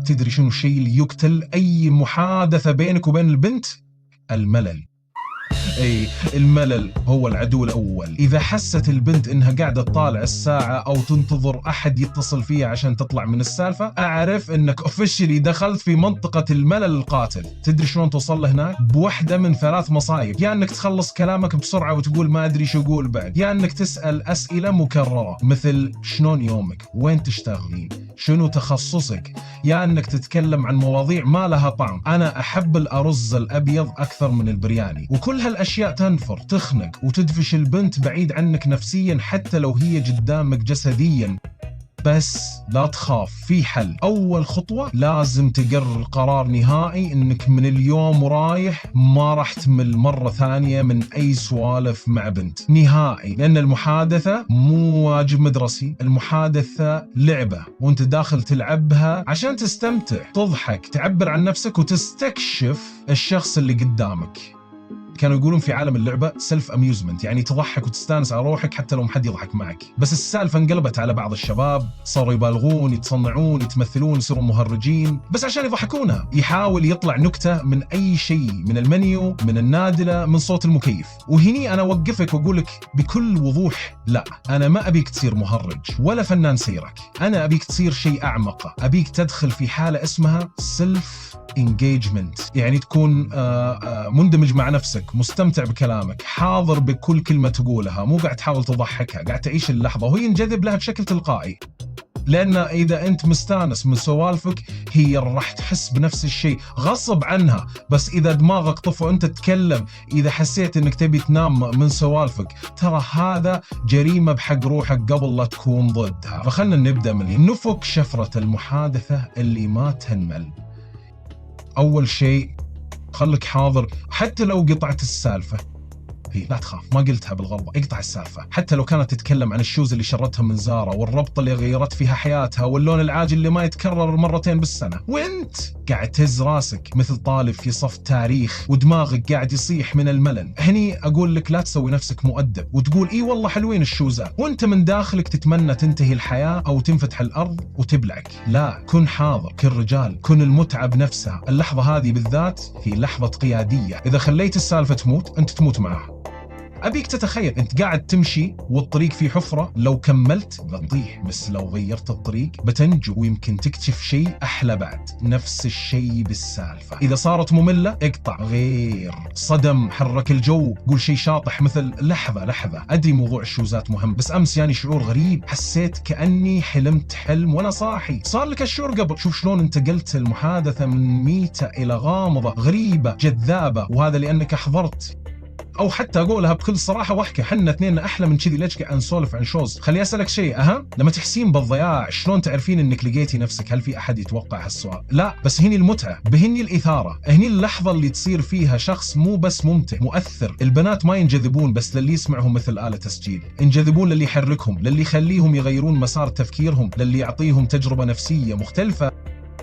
تدري شنو الشيء اللي يقتل أي محادثة بينك وبين البنت؟ الملل. اي الملل هو العدو الأول. إذا حست البنت إنها قاعدة تطالع الساعة أو تنتظر أحد يتصل فيها عشان تطلع من السالفة، أعرف إنك أوفيشلي دخلت في منطقة الملل القاتل. تدري شلون توصل له هناك؟ بوحدة من 3 مصايب: يا إنك تخلص كلامك بسرعة وتقول ما أدري شو أقول بعد، يا إنك تسأل أسئلة مكررة مثل شلون يومك، وين تشتغلين، شنو تخصصك، يا إنك تتكلم عن مواضيع ما لها طعم. أنا أحب الأرز الأبيض أكثر من البرياني. وكل هالأشياء تنفر، تخنق وتدفش البنت بعيد عنك نفسيا حتى لو هي قدامك جسديا. بس لا تخاف، في حل. أول خطوة لازم تقرر قرار نهائي إنك من اليوم ورايح ما راح تمل مرة ثانية من أي سوالف مع بنت نهائي، لأن المحادثة مو واجب مدرسي، المحادثة لعبة وانت داخل تلعبها عشان تستمتع، تضحك، تعبر عن نفسك وتستكشف الشخص اللي قدامك. كانوا يقولون في عالم اللعبة سيلف أميوزمنت، يعني تضحك وتستانس على روحك حتى لو محد يضحك معك. بس السالفة انقلبت على بعض الشباب، صاروا يبالغون، يتصنعون، يتمثلون، يصيروا مهرجين بس عشان يضحكونا. يحاول يطلع نكتة من أي شيء، من المنيو، من النادلة، من صوت المكيف. وهني أنا أوقفك وأقولك بكل وضوح: لا، أنا ما أبيك تصير مهرج ولا فنان سيرك، أنا أبيك تصير شيء أعمق. أبيك تدخل في حالة اسمها سيلف engagement، يعني تكون مندمج مع نفسك، مستمتع بكلامك، حاضر بكل كلمة تقولها، مو قاعد تحاول تضحكها، قاعد تعيش اللحظة وهي ينجذب لها بشكل تلقائي. لأن إذا أنت مستانس من سوالفك هي راح تحس بنفس الشيء غصب عنها. بس إذا دماغك طفى وأنت تتكلم، إذا حسيت أنك تبي تنام من سوالفك، ترى هذا جريمة بحق روحك قبل لا تكون ضدها. فخلنا نبدأ من نفك شفرة المحادثة اللي ما تنمل. أول شيء خلك حاضر حتى لو قطعت السالفة. لا تخاف، ما قلتها بالغلط، اقطع السالفة. حتى لو كانت تتكلم عن الشوز اللي شرتها من زارا، والربطة اللي غيرت فيها حياتها، واللون العاجل اللي ما يتكرر مرتين بالسنة، وانت قاعد تهز راسك مثل طالب في صف تاريخ ودماغك قاعد يصيح من الملل. هني أقول لك لا تسوي نفسك مؤدب وتقول إيه والله حلوين الشوزات وانت من داخلك تتمنى تنتهي الحياة أو تنفتح الأرض وتبلعك. لا، كن حاضر، كن رجال، كن المتعة بنفسها. اللحظة هذه بالذات هي لحظة قيادية. إذا خليت السالفة تموت أنت تموت معها. أبيك تتخيل أنت قاعد تمشي والطريق فيه حفرة، لو كملت بتطيح، بس لو غيرت الطريق بتنجو ويمكن تكتشف شيء أحلى بعد. نفس الشيء بالسالفة، إذا صارت مملة اقطع، غير، صدم، حرك الجو، قول شيء شاطح مثل لحظة أدري موضوع الشوزات مهم، بس أمس يعني شعور غريب، حسيت كأني حلمت حلم وأنا صاحي. صار لك الشعور قبل. شوف شلون انتقلت المحادثة من ميتة إلى غامضة، غريبة، جذابة، وهذا لأنك أحضرت. او حتى اقولها بكل صراحه واحكي، حنا اثنين احلى من كذي، ليش قاعد نسولف عن شوز؟ خلي اسالك شيء اهم، لما تحسين بالضياع شلون تعرفين انك لقيتي نفسك؟ هل في احد يتوقع هالسؤال؟ لا، بس هني المتعه، بهني الاثاره، هني اللحظه اللي تصير فيها شخص مو بس ممتع، مؤثر. البنات ما ينجذبون بس للي يسمعهم مثل آلة تسجيل، ينجذبون للي يحركهم، للي يخليهم يغيرون مسار تفكيرهم، للي يعطيهم تجربه نفسيه مختلفه.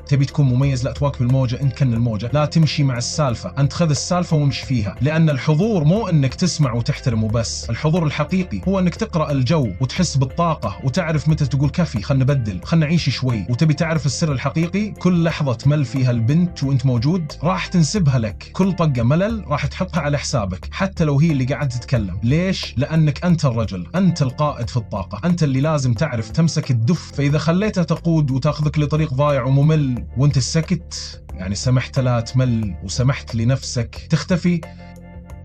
تبي تكون مميز؟ لا تواكب الموجة، انت كن الموجة، لا تمشي مع السالفة، انت خذ السالفة وامشي فيها. لأن الحضور مو انك تسمع وتحترم وبس، الحضور الحقيقي هو انك تقرأ الجو وتحس بالطاقة وتعرف متى تقول كفي، خلنا نبدل، خلنا نعيش شوي. وتبي تعرف السر الحقيقي؟ كل لحظة تمل فيها البنت وانت موجود راح تنسبها لك، كل طقة ملل راح تحطها على حسابك حتى لو هي اللي قاعد تتكلم. ليش؟ لأنك أنت الرجل، أنت القائد في الطاقة، أنت اللي لازم تعرف تمسك الدف. فإذا خليتها تقود وتاخذك لطريق ضايع وممل وانت السكت، يعني سمحت لها تمل وسمحت لنفسك تختفي.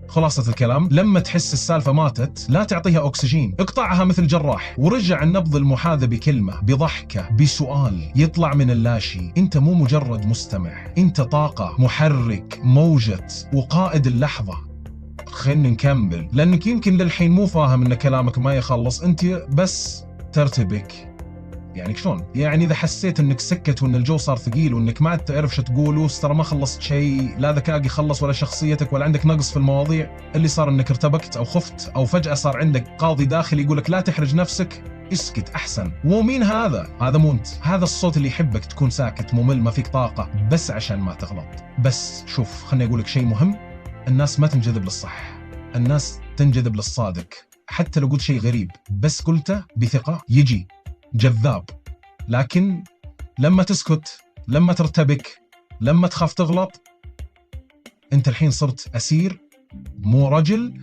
خلاصة الكلام، لما تحس السالفة ماتت لا تعطيها أكسجين، اقطعها مثل جراح ورجع النبض المحاذى بكلمة، بضحكة، بسؤال يطلع من اللاشي. انت مو مجرد مستمع، انت طاقة، محرك، موجة وقائد اللحظة. خلينا نكمل، لأنك يمكن للحين مو فاهم ان كلامك ما يخلص، انت بس ترتبك. يعني شلون؟ يعني إذا حسيت إنك سكت وإن الجو صار ثقيل وإنك ما تعرف شو تقول، ترى ما خلصت شيء، لا ذكائك يخلص ولا شخصيتك ولا عندك نقص في المواضيع. اللي صار إنك ارتبكت أو خفت أو فجأة صار عندك قاضي داخلي يقولك لا تحرج نفسك، اسكت أحسن. ومين هذا؟ هذا مو أنت، هذا الصوت اللي يحبك تكون ساكت ممل ما فيك طاقة بس عشان ما تغلط. بس شوف، خلني أقولك شيء مهم، الناس ما تنجذب للصح، الناس تنجذب للصادق. حتى لو قلت شيء غريب بس قلته بثقة يجي جذاب، لكن لما تسكت لما ترتبك، لما تخاف تغلط، انت الحين صرت أسير مو رجل.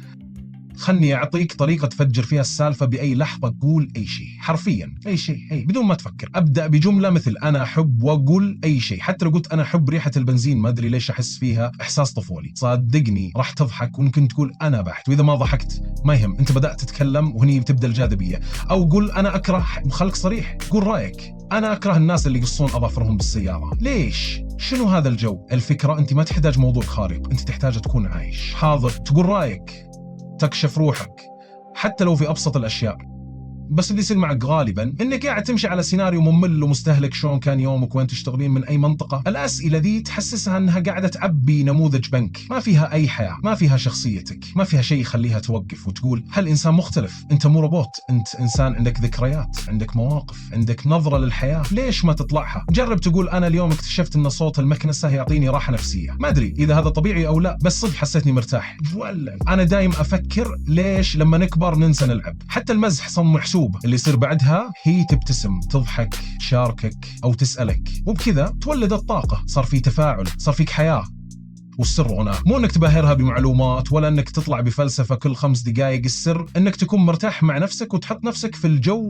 خلني أعطيك طريقة تفجر فيها السالفة بأي لحظة. قول أي شيء، حرفيا أي شيء، بدون ما تفكر. أبدأ بجملة مثل أنا أحب، وأقول أي شيء. حتى لو قلت أنا أحب ريحة البنزين، ما أدري ليش أحس فيها إحساس طفولي، صدقني راح تضحك وممكن تقول أنا بحت. وإذا ما ضحكت ما يهم، أنت بدأت تتكلم وهني بتبدأ الجاذبية. أو قول أنا أكره، خلك صريح، قول رأيك. أنا أكره الناس اللي يقصون أظافرهم بالسيارة. ليش؟ شنو هذا الجو؟ الفكرة أنت ما تحتاج موضوع خارق، أنت تحتاج تكون عايش حاضر، تقول رأيك، تكشف روحك حتى لو في أبسط الأشياء. بس اللي يصير معك غالبا انك قاعد تمشي على سيناريو ممل ومستهلك. شلون كان يومك وين تشتغلين من اي منطقة؟ الاسئلة ذي تحسسها انها قاعدة تعبي نموذج بنك، ما فيها اي حياة، ما فيها شخصيتك، ما فيها شيء يخليها توقف وتقول هالانسان مختلف. انت مو روبوت، انت انسان عندك ذكريات، عندك مواقف، عندك نظرة للحياة. ليش ما تطلعها؟ جرب تقول انا اليوم اكتشفت ان صوت المكنسة يعطيني راحة نفسية. ما ادري اذا هذا طبيعي او لا، بس صدق حسيتني مرتاح. ولا انا دايم افكر ليش لما نكبر ننسى نلعب. حتى المزح صم محسوب، اللي يصير بعدها هي تبتسم، تضحك، تشاركك أو تسألك، وبكذا تولد الطاقة. صار في تفاعل، صار فيك حياة. والسر هناك مو انك تبهرها بمعلومات ولا انك تطلع بفلسفة كل 5 دقائق. السر انك تكون مرتاح مع نفسك وتحط نفسك في الجو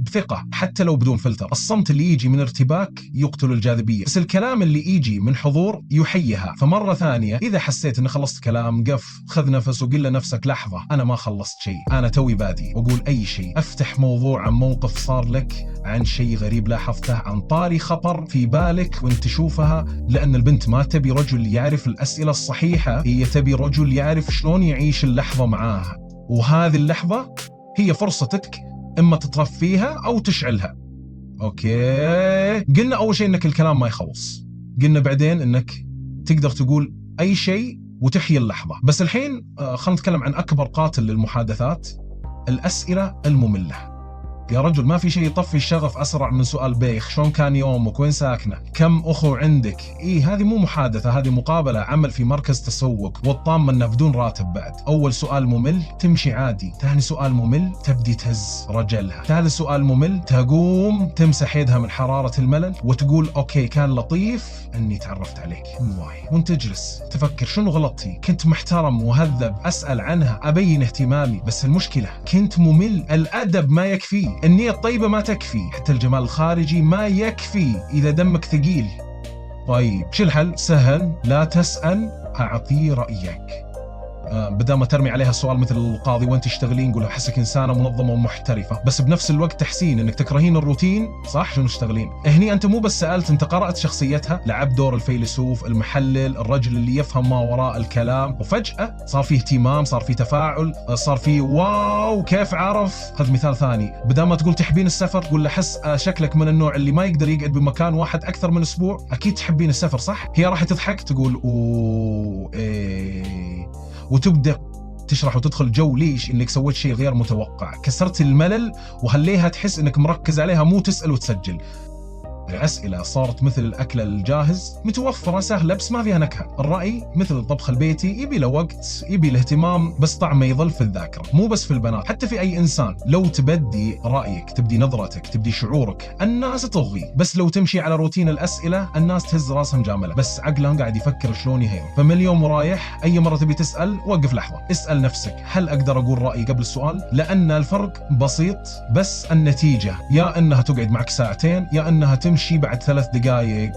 بثقة، حتى لو بدون فلتر. الصمت اللي يجي من ارتباك يقتل الجاذبية، بس الكلام اللي يجي من حضور يحييها. فمرة ثانية إذا حسيت ان خلصت كلام، قف، خذ نفس وقل لنفسك لحظة أنا ما خلصت شيء، أنا توي بادي. وقول أي شيء، افتح موضوع عن موقف صار لك، عن شيء غريب لاحظته، عن طاري خطر في بالك وانت تشوفها. لأن البنت ما تبي رجل يعرف الأسئلة الصحيحة، هي تبي رجل يعرف شلون يعيش اللحظة معاها. وهذه اللحظة هي فرصتك، إما تطفيها أو تشعلها. أوكي، قلنا أول شيء إنك الكلام ما يخلص، قلنا بعدين إنك تقدر تقول أي شيء وتحيي اللحظة. بس الحين خلينا نتكلم عن أكبر قاتل للمحادثات، الأسئلة المملة. يا رجل ما في شيء يطفي الشغف أسرع من سؤال بيخ، شلون كان يومك، وين ساكنة، كم أخو عندك. هذه مو محادثة، هذه مقابلة عمل في مركز تسوق، والطامة أنه بدون راتب بعد. أول سؤال ممل تمشي عادي، ثاني سؤال ممل تبدي تهز رجلها، ثالث سؤال ممل تقوم تمسح يدها من حرارة الملل وتقول أوكي كان لطيف أني تعرفت عليك واي. وانت تجلس تفكر شنو غلطتي، كنت محترم مهذب، أسأل عنها، أبين اهتمامي، بس المشكلة كنت ممل. الأدب ما يكفي، النية الطيبة ما تكفي، حتى الجمال الخارجي ما يكفي إذا دمك ثقيل. طيب شو الحل؟ سهل، لا تسأل، أعطيه رأيك. بدل ما ترمي عليها السؤال مثل القاضي وانت تشتغلين، قولها حسك إنسانة منظمة ومحترفة، بس بنفس الوقت تحسين انك تكرهين الروتين. صح شنو تشتغلين؟ هني انت مو بس سألت، انت قرأت شخصيتها، لعبت دور الفيلسوف، المحلل، الرجل اللي يفهم ما وراء الكلام. وفجأة صار فيه اهتمام، صار فيه تفاعل، صار فيه واو كيف عرف. خذ مثال ثاني، بدل ما تقول تحبين السفر، قول له حس شكلك من النوع اللي ما يقدر يقعد بمكان واحد أكثر من أسبوع، أكيد تحبين السفر صح؟ هي راح تضحك تقول أوه إيه، وتبدأ تشرح وتدخل جو ليش انك سويت شيء غير متوقع، كسرت الملل وخليها تحس انك مركز عليها، مو تسأل وتسجل. الأسئلة صارت مثل الأكل الجاهز، متوفرة سهلة بس ما فيها نكهة. الرأي مثل الطبخ البيتي، يبي له وقت، يبي له اهتمام، بس طعمه يظل في الذاكرة. مو بس في البنات، حتى في أي إنسان. لو تبدي رأيك، تبدي نظرتك، تبدي شعورك، الناس تطغي. بس لو تمشي على روتين الأسئلة، الناس تهز راسها مجاملة، بس عقلهم قاعد يفكر شلون يهيم. فمن اليوم ورايح أي مرة تبي تسأل، وقف لحظة، اسأل نفسك هل أقدر أقول رأيي قبل السؤال؟ لأن الفرق بسيط، بس النتيجة يا أنها تقعد معك ساعتين، يا أنها تمشي بعد 3 دقائق.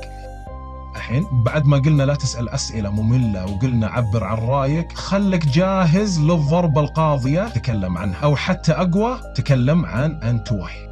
الحين بعد ما قلنا لا تسأل أسئلة مملة وقلنا عبر عن رأيك، خلك جاهز للضربة القاضية تكلم عنها، أو حتى أقوى تكلم عن أنتوي.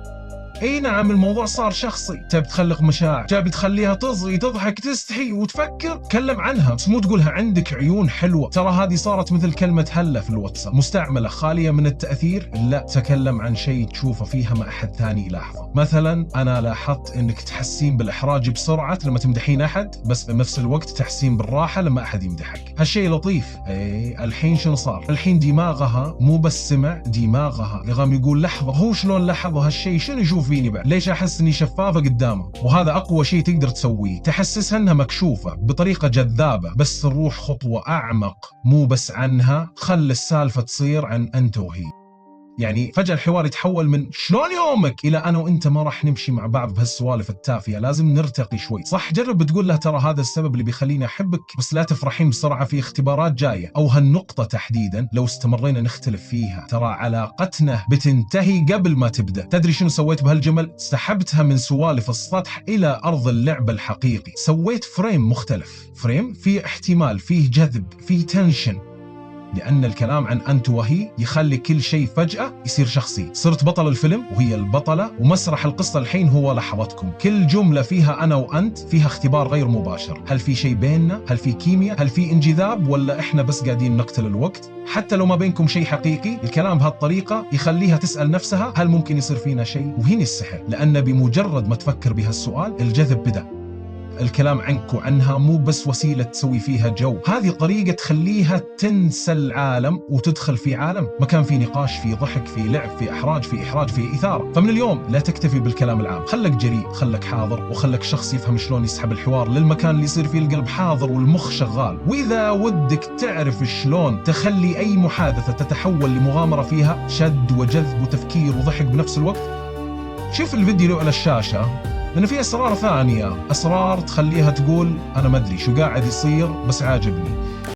اي نعم الموضوع صار شخصي، تبي تخلق مشاعر، تبي تخليها تصغي، تضحك، تستحي وتفكر، تكلم عنها، بس مو تقولها عندك عيون حلوة. ترى هذه صارت مثل كلمة هلا في الواتساب، مستعملة خالية من التأثير. لا، تكلم عن شيء تشوفه فيها ما أحد ثاني يلاحظه. مثلا أنا لاحظت إنك تحسين بالإحراج بسرعة لما تمدحين أحد، بس بنفس الوقت تحسين بالراحة لما أحد يمدحك. هالشيء لطيف. الحين شنو صار؟ الحين دماغها مو بس سمع، دماغها يغام يقول لحظة، هو شلون لاحظ هالشيء؟ شنو يشوف فيني بعد؟ ليش أحس إني شفافة قدامه؟ وهذا أقوى شيء تقدر تسويه، تحسسها إنها مكشوفة بطريقة جذابة. بس نروح خطوة أعمق، مو بس عنها، خل السالفة تصير عن أنت وهي. يعني فجأة الحوار يتحول من شلون يومك إلى أنا وإنت ما راح نمشي مع بعض بهالسوالف التافهة، لازم نرتقي شوي. صح، جرب تقول له ترى هذا السبب اللي بيخليني أحبك، بس لا تفرحين بسرعة، في اختبارات جاية. أو هالنقطة تحديدا لو استمرينا نختلف فيها ترى علاقتنا بتنتهي قبل ما تبدأ. تدري شنو سويت بهالجمل؟ سحبتها من سوالف السطح إلى أرض اللعب الحقيقي. سويت فريم مختلف، فريم فيه احتمال، فيه جذب، فيه تنشن، لأن الكلام عن أنت وهي يخلي كل شيء فجأة يصير شخصي. صرت بطل الفيلم وهي البطلة، ومسرح القصة الحين هو لحظتكم. كل جملة فيها أنا وأنت فيها اختبار غير مباشر. هل في شيء بيننا؟ هل في كيمياء؟ هل في انجذاب؟ ولا إحنا بس قاعدين نقتل الوقت؟ حتى لو ما بينكم شيء حقيقي، الكلام بهالطريقة يخليها تسأل نفسها هل ممكن يصير فينا شيء؟ وهنا السحر، لأن بمجرد ما تفكر بهالسؤال الجذب بدأ. الكلام عنك وعنها مو بس وسيلة تسوي فيها جو، هذه طريقة تخليها تنسى العالم وتدخل في عالم مكان فيه نقاش، فيه ضحك، فيه لعب، فيه إحراج، فيه إحراج، فيه إثارة. فمن اليوم لا تكتفي بالكلام العام، خلك جريء، خلك حاضر، وخلك شخص يفهم شلون يسحب الحوار للمكان اللي يصير فيه القلب حاضر والمخ شغال. وإذا ودك تعرف شلون تخلي أي محادثة تتحول لمغامرة فيها شد وجذب وتفكير وضحك بنفس الوقت، شوف الفيديو اللي على الشاشة، لأن في أسرار ثانية، أسرار تخليها تقول أنا ما أدري شو قاعد يصير بس عاجبني.